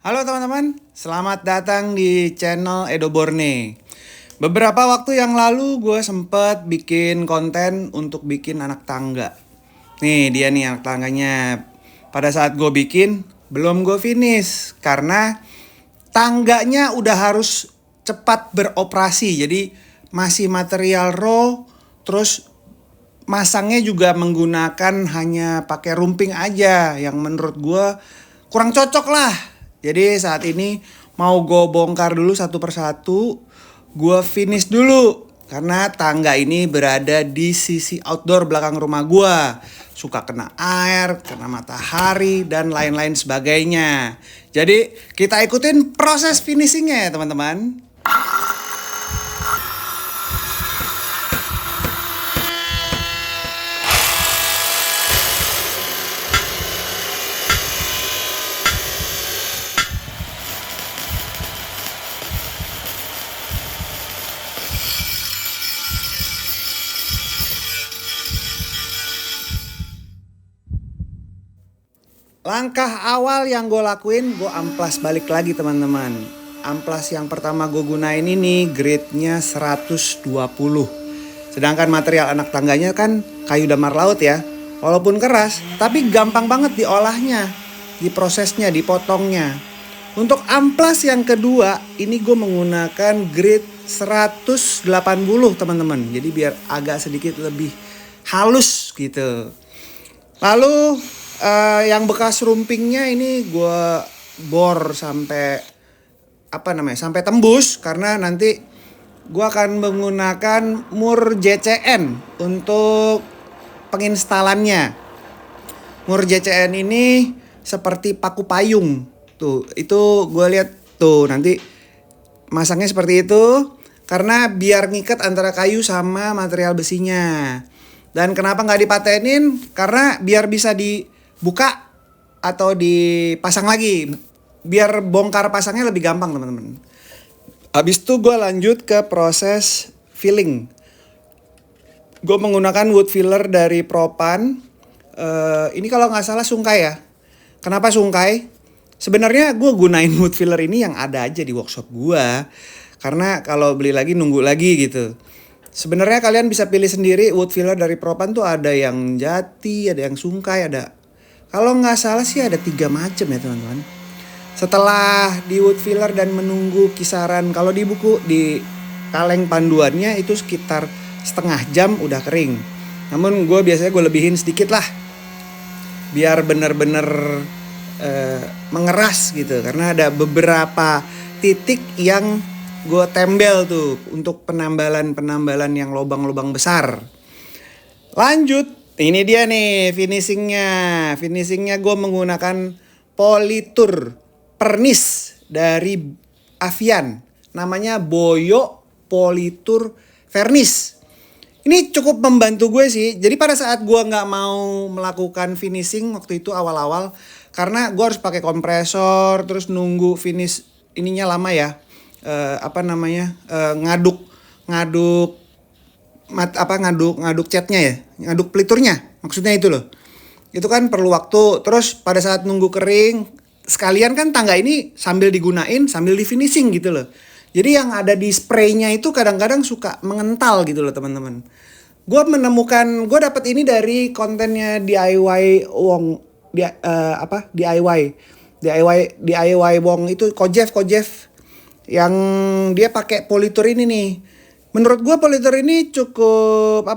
Halo teman-teman, selamat datang di channel Edo Borne. Beberapa waktu yang lalu gue sempet bikin konten untuk bikin anak tangga. Nih dia nih anak tangganya. Pada saat gue bikin, belum gue finish. Karena tangganya udah harus cepat beroperasi. Jadi masih material raw, terus masangnya juga menggunakan hanya pakai rumping aja. Yang menurut gue kurang cocok lah. Jadi saat ini mau gue bongkar dulu satu persatu, gue finish dulu. Karena tangga ini berada di sisi outdoor belakang rumah gue. Suka kena air, kena matahari, dan lain-lain sebagainya. Jadi kita ikutin proses finishingnya ya teman-teman. Langkah awal yang gue lakuin, gue amplas balik lagi teman-teman. Amplas yang pertama gue gunain ini grade-nya 120. Sedangkan material anak tangganya kan kayu damar laut ya. Walaupun keras, tapi gampang banget diolahnya, diprosesnya, dipotongnya. Untuk amplas yang kedua, ini gue menggunakan grade 180 teman-teman. Jadi biar agak sedikit lebih halus gitu. Lalu yang bekas rumpingnya ini gue bor sampai sampai tembus karena nanti gue akan menggunakan mur JCN untuk penginstalannya. Mur JCN ini seperti paku payung tuh, itu gue lihat tuh nanti masangnya seperti itu karena biar ngikat antara kayu sama material besinya. Dan kenapa nggak dipatenin? Karena biar bisa dibuka atau dipasang lagi. Biar bongkar pasangnya lebih gampang teman-teman. Habis itu gue lanjut ke proses filling. Gue menggunakan wood filler dari Propan. Ini kalau nggak salah Sungkai ya. Kenapa Sungkai? Sebenarnya gue gunain wood filler ini yang ada aja di workshop gue. Karena kalau beli lagi nunggu lagi gitu. Sebenarnya kalian bisa pilih sendiri wood filler dari Propan tuh ada yang jati, ada yang Sungkai, ada. Kalau nggak salah sih ada 3 macam ya teman-teman. Setelah di wood filler dan menunggu kisaran, kalau di buku di kaleng panduannya itu sekitar setengah jam udah kering. Namun gue biasanya gue lebihin sedikit lah. Biar bener-bener mengeras gitu. Karena ada beberapa titik yang gue tembel tuh untuk penambalan yang lubang-lubang besar. Lanjut, ini dia nih finishingnya. Finishingnya gue menggunakan politur pernis dari Avian. Namanya Boyo Politur Vernis. Ini cukup membantu gue sih. Jadi pada saat gue nggak mau melakukan finishing waktu itu awal-awal, karena gue harus pakai kompresor, terus nunggu finish ininya lama ya. Ngaduk catnya ya, ngaduk peliturnya, maksudnya itu loh. Itu kan perlu waktu. Terus pada saat nunggu kering, sekalian kan tangga ini sambil digunain sambil di finishing gitu loh. Jadi yang ada di spraynya itu kadang-kadang suka mengental gitu loh teman-teman. Gue dapat ini dari kontennya DIY Wong, DIY Wong itu Kojef yang dia pakai politur ini nih. Menurut gue politur ini cukup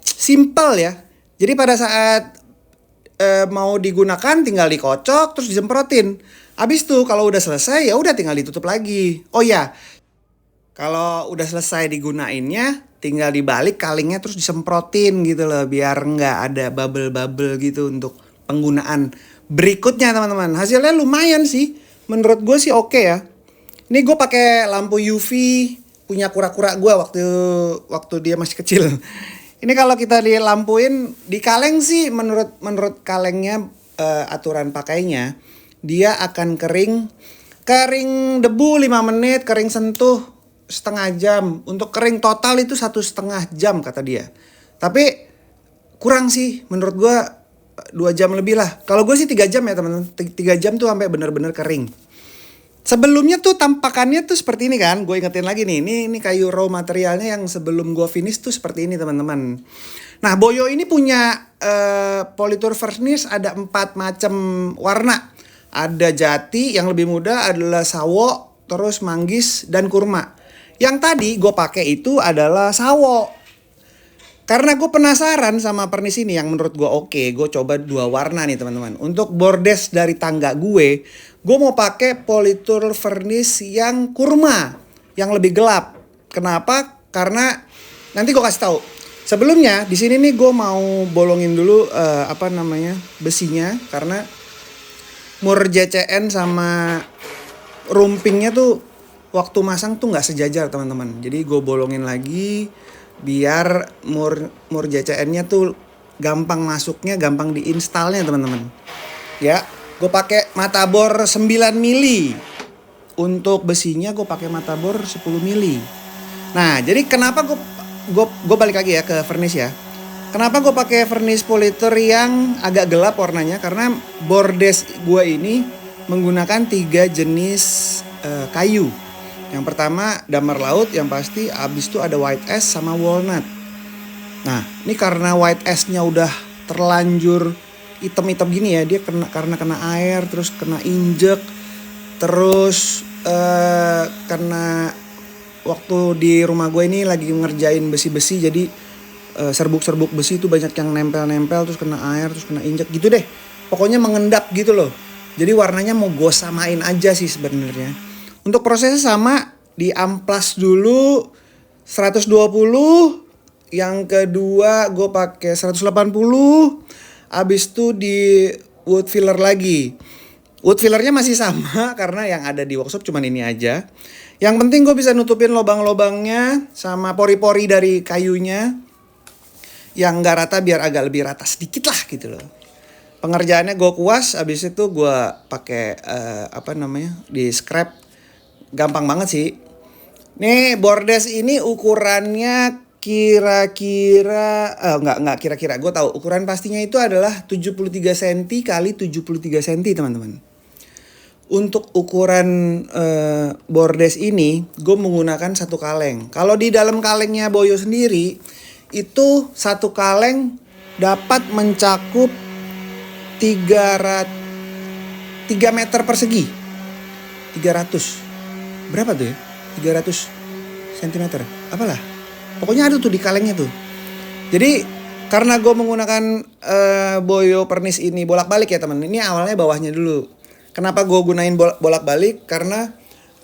simple ya. Jadi pada saat mau digunakan tinggal dikocok terus disemprotin. Habis tuh kalau udah selesai ya udah tinggal ditutup lagi. Oh ya, kalau udah selesai digunainnya tinggal dibalik kalingnya terus disemprotin gitu loh biar nggak ada bubble-bubble gitu untuk penggunaan berikutnya teman-teman. Hasilnya lumayan sih. Menurut gue sih oke ya. Ini gue pakai lampu UV punya kura-kura gue waktu dia masih kecil. Ini kalau kita dilampuin di kaleng sih menurut kalengnya aturan pakainya dia akan kering debu 5 menit, kering sentuh setengah jam. Untuk kering total itu 1,5 jam kata dia. Tapi kurang sih menurut gue 2 jam lebih lah. Kalau gue sih 3 jam ya teman-teman. 3 jam tuh sampai bener-bener kering. Sebelumnya tuh tampakannya tuh seperti ini kan. Gue ingetin lagi nih. Ini kayu raw materialnya yang sebelum gue finish tuh seperti ini teman-teman. Nah, Boyo ini punya Polytour Furnace ada 4 macam warna. Ada jati, yang lebih muda adalah sawo, terus manggis dan kurma. Yang tadi gue pakai itu adalah sawo. Karena gue penasaran sama pernis ini yang menurut gue oke, gue coba 2 warna nih teman-teman. Untuk bordes dari tangga gue mau pakai Polytour Furnace yang kurma, yang lebih gelap. Kenapa? Karena nanti gue kasih tahu. Sebelumnya di sini nih gue mau bolongin dulu besinya, karena mur JCN sama rumpingnya tuh waktu masang tuh nggak sejajar teman-teman. Jadi gue bolongin lagi biar mur JCN-nya tuh gampang masuknya, gampang diinstalnya teman-teman. Ya, gue pakai mata bor 9 mili. Untuk besinya gue pakai mata bor 10 mili. Nah, jadi kenapa gue balik lagi ya ke furnace ya. Kenapa gue pakai furnace Polytour yang agak gelap warnanya? Karena bordes gue ini menggunakan 3 jenis kayu. Yang pertama damar laut yang pasti, abis itu ada white ash sama walnut. Nah, ini karena white ash-nya udah terlanjur hitam-hitam gini ya, dia karena kena air, terus kena injek, terus karena waktu di rumah gue ini lagi ngerjain besi-besi, jadi serbuk-serbuk besi itu banyak yang nempel-nempel, terus kena air, terus kena injek gitu deh. Pokoknya mengendap gitu loh. Jadi warnanya mau gue samain aja sih sebenarnya. Untuk prosesnya sama, di amplas dulu 120, yang kedua gue pakai 180, abis itu di wood filler lagi. Wood fillernya masih sama karena yang ada di workshop cuman ini aja. Yang penting gue bisa nutupin lubang-lubangnya sama pori-pori dari kayunya yang gak rata biar agak lebih rata sedikit lah gitu loh. Pengerjaannya gue kuas, abis itu gue pakai di scrap. Gampang banget sih. Nih bordes ini ukurannya kira-kira nggak kira-kira, gue tahu ukuran pastinya itu adalah 73 cm kali 73 cm teman-teman. Untuk ukuran bordes ini gue menggunakan 1 kaleng. Kalau di dalam kalengnya Boyo sendiri itu 1 kaleng dapat mencakup 3 meter persegi. 300 berapa tuh ya? 300 cm. Apalah. Pokoknya ada tuh di kalengnya tuh. Jadi karena gue menggunakan Boyo pernis ini bolak-balik ya teman. Ini awalnya bawahnya dulu. Kenapa gue gunain bolak-balik? Karena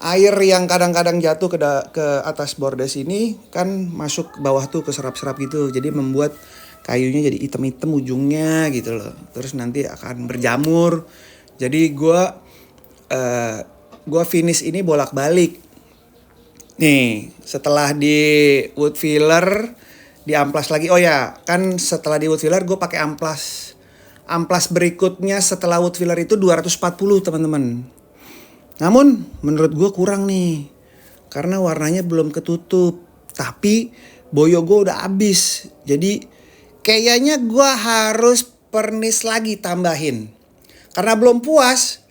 air yang kadang-kadang jatuh ke atas bordes ini kan masuk ke bawah tuh ke serap-serap gitu. Jadi membuat kayunya jadi hitam-hitam ujungnya gitu loh. Terus nanti akan berjamur. Jadi gue finish ini bolak-balik. Nih, setelah di wood filler, di amplas lagi. Oh ya, kan setelah di wood filler gue pakai amplas. Amplas berikutnya setelah wood filler itu 240 teman-teman. Namun menurut gue kurang nih. Karena warnanya belum ketutup. Tapi Boyo gue udah habis. Jadi kayaknya gue harus pernis lagi tambahin. Karena belum puas,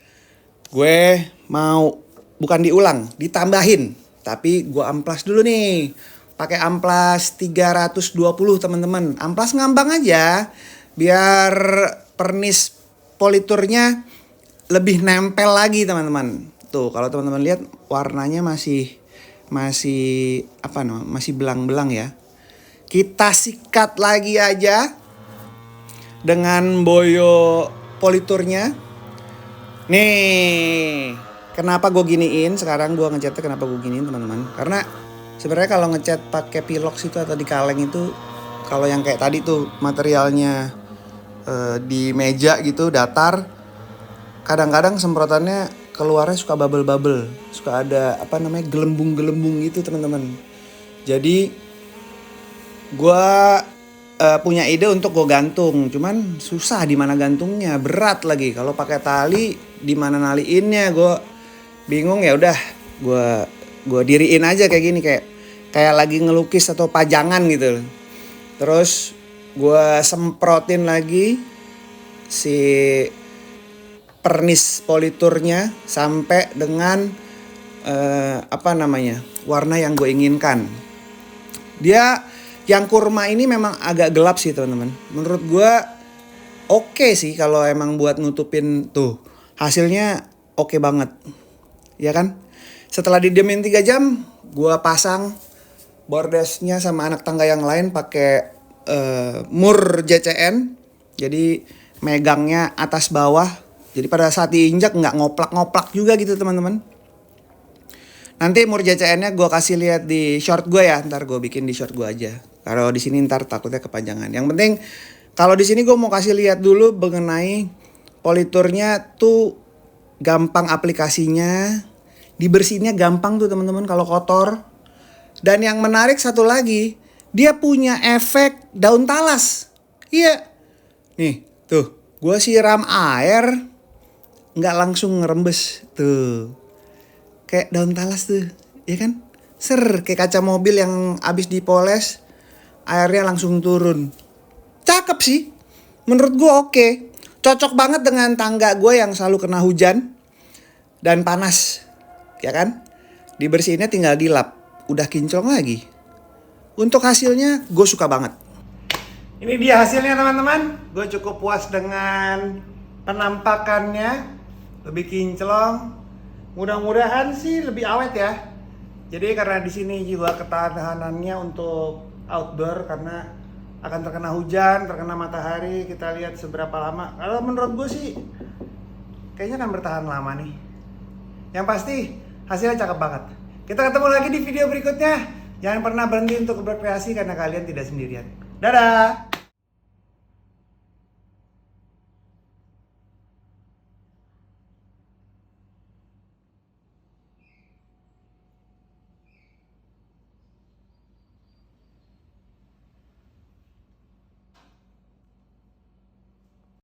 gue mau bukan diulang, ditambahin. Tapi gue amplas dulu nih. Pakai amplas 320 teman-teman. Amplas ngambang aja biar pernis Polytournya lebih nempel lagi teman-teman. Tuh, kalau teman-teman lihat warnanya masih belang-belang ya. Kita sikat lagi aja dengan Boyo Polytournya. Nih, kenapa gue giniin? Sekarang gue ngecatnya kenapa gue giniin teman-teman? Karena sebenarnya kalau ngecat pakai pilox itu atau di kaleng itu, kalau yang kayak tadi tuh materialnya di meja gitu datar, kadang-kadang semprotannya keluarnya suka bubble-bubble, suka ada gelembung-gelembung gitu teman-teman. Jadi gue punya ide untuk gue gantung, cuman susah di mana gantungnya, berat lagi. Kalau pakai tali di mana naliinnya, gue bingung. Ya udah, gue diriin aja kayak gini, kayak lagi ngelukis atau pajangan gitu. Terus gue semprotin lagi si pernis politurnya sampai dengan warna yang gue inginkan. Dia yang kurma ini memang agak gelap sih teman-teman. Menurut gue oke sih kalau emang buat nutupin tuh. Hasilnya oke banget. Ya kan? Setelah didiemin 3 jam, gue pasang bordesnya sama anak tangga yang lain pakai mur JCN. Jadi megangnya atas bawah. Jadi pada saat diinjak nggak ngoplak-ngoplak juga gitu teman-teman. Nanti mur JCN-nya gue kasih lihat di short gue ya. Ntar gue bikin di short gue aja. Kalau di sini ntar takutnya kepanjangan. Yang penting kalau di sini gue mau kasih lihat dulu mengenai politurnya tuh gampang aplikasinya. Dibersihinnya gampang tuh teman-teman kalau kotor. Dan yang menarik satu lagi, dia punya efek daun talas. Iya. Nih, tuh. Gue siram air, nggak langsung ngerembes. Tuh. Kayak daun talas tuh. Ya kan? Kayak kaca mobil yang abis dipoles, airnya langsung turun. Cakep sih. Menurut gue oke. Cocok banget dengan tangga gue yang selalu kena hujan dan panas. Ya kan? Dibersihinnya tinggal dilap. Udah kinclong lagi. Untuk hasilnya gue suka banget. Ini dia hasilnya teman-teman. Gue cukup puas dengan penampakannya. Lebih kinclong. Mudah-mudahan sih lebih awet ya. Jadi karena di sini juga ketahanannya untuk outdoor karena akan terkena hujan, terkena matahari. Kita lihat seberapa lama. Kalau menurut gue sih kayaknya akan bertahan lama nih. Yang pasti hasilnya cakep banget. Kita ketemu lagi di video berikutnya. Jangan pernah berhenti untuk berkreasi karena kalian tidak sendirian. Dadah!